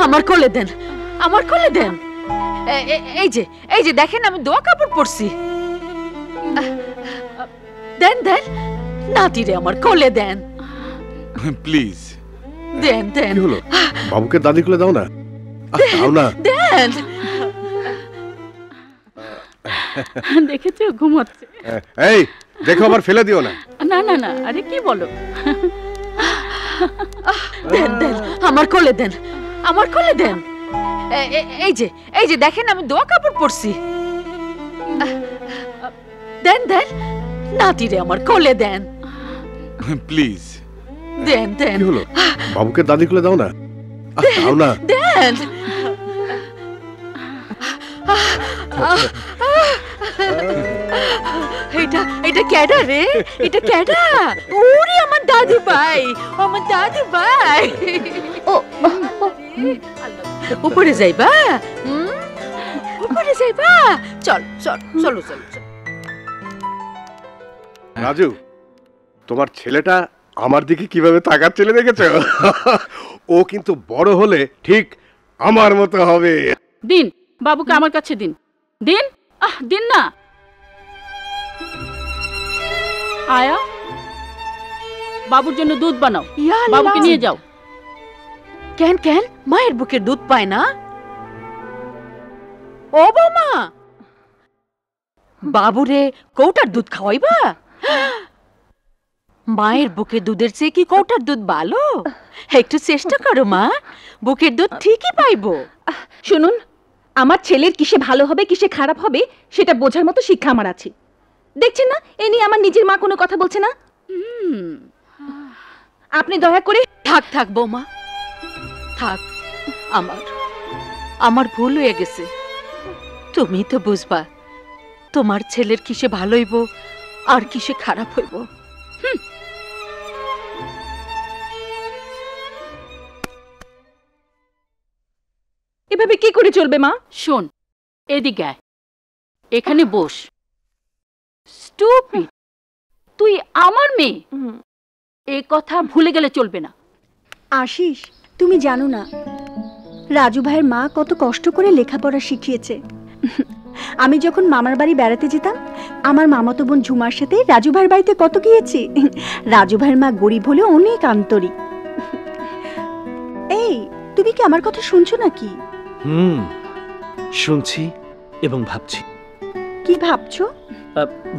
আমার কোলে দেন, আমার কোলে দেন। এই যে দেখেন আমি দোয়া কাপড় পরছি। দেন দেন নাতি রে, আমার কোলে দেন প্লিজ। দেন দেন। কি হলো? বাবুকে দাদি কোলে দাও না, দাও না। দেন। দেখেছো ঘুমাচ্ছে। এই দেখো আবার ফেলে দিও না। না না না, আরে কি বলো? দেন দেন আমার কোলে দেন, আমার কোলে দেন। এই যে দেখেন আমি দোয়া কাপড় পরছি। দেন দেন নাতি রে, আমার কোলে দেন প্লিজ। দেন দেন। কি হলো? বাবুকে দাদি কোলে দাও না, দাও না। দেন। এটা কেডা রে? এটা কেডা? ওরে আমার দাদু ভাই, আমার দাদু ভাই। ও উপরে যাইবা? উপরে যাইবা? চল চল চলো চলো। রাজু, তোমার ছেলেটা আমার দিকে কিভাবে তাকাচ্ছে দেখেছো? ও কিন্তু বড় হলে ঠিক আমার মতো হবে। দিন বাবুকে আমার কাছে দিন, দিন। দিন না। আয়া, বাবুর জন্য দুধ বানাও, বাবুকে নিয়ে যাও। কেন কেন মায়ের বুকের দুধ পায় না? ও বৌমা, বাবুরে কৌটার দুধ খাওয়াইবা? মায়ের বুকের দুধের চেয়ে কি কৌটার দুধ ভালো? একটু চেষ্টা করো মা, বুকের দুধ ঠিকই পাইবো। শুনুন, আমার ছেলের কিসে ভালো হবে কিসে খারাপ হবে সেটা বোঝার মতো শিক্ষা আমার আছে। দেখছেন না, এ নিয়ে আমার নিজের মা কোনো কথা বলছে না। আপনি দয়া করে থাক থাক বৌমা থাক, আমার ভুল হয়ে গেছে। তুমি তো বুঝবা তোমার ছেলের কিসে ভালো হইব আর কিসে খারাপ হইব। এভাবে কি করে চলবে মা? শোন, এদিকে আয়, এখানে বস। স্টুপিড, তুই আমার মেয়ে, এ কথা ভুলে গেলে চলবে না। আশিস, তুমি জানো না রাজু ভাইয়ের মা কত কষ্ট করে লেখাপড়া শিখিয়েছে। আমি যখন মামার বাড়ি বেড়াতে যেতাম, আমার মামাতো বোন ঝুমার সাথে রাজু ভাইয়ের বাড়িতে কত গিয়েছি। রাজু ভাইয়ের মা গরিব হলে অনেক আন্তরিক। এই, তুমি কি আমার কথা শুনছো নাকি? শুনছি এবং ভাবছি। কি ভাবছো?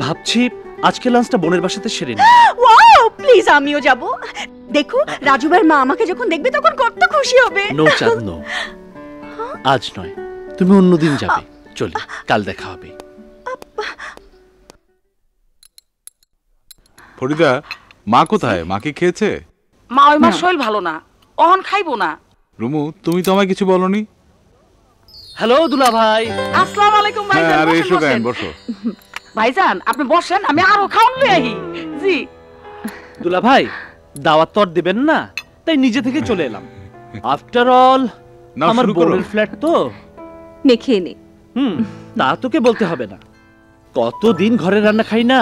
ভাবছি আজকে লাঞ্চটা বোনের বাসাতে সেরে নিই। ওয়াও, প্লিজ আমিও যাব। দেখো রাজু ভাইয়ের মা আমাকে যখন দেখবে তখন কত খুশি হবে। নো চাঁদ, নো, আজ নয়, তুমি অন্যদিন যাবে। চলি, কাল দেখা হবে। ফরিদা, মা কোথায়? মা কি খেয়েছে? মা ওই মার শরীর ভালো না, অহন খাইবো না। রুমু, তুমি তো আমায় কিছু বলনি। হ্যালো দুলা ভাই। আসসালামু আলাইকুম ভাইজান। আরে এসো কেন, বসো। ভাইজান আপনি বসেন, আমি আরো খাওন লই আহি। জি দুলা ভাই, দাওয়াত তো আর দিবেন না, তাই নিজে থেকে চলে এলাম। আফটার অল আমার বোনের ফ্ল্যাট তো। মেখে নে। তা তোকে বলতে হবে না, কতদিন ঘরে রান্না খাই না।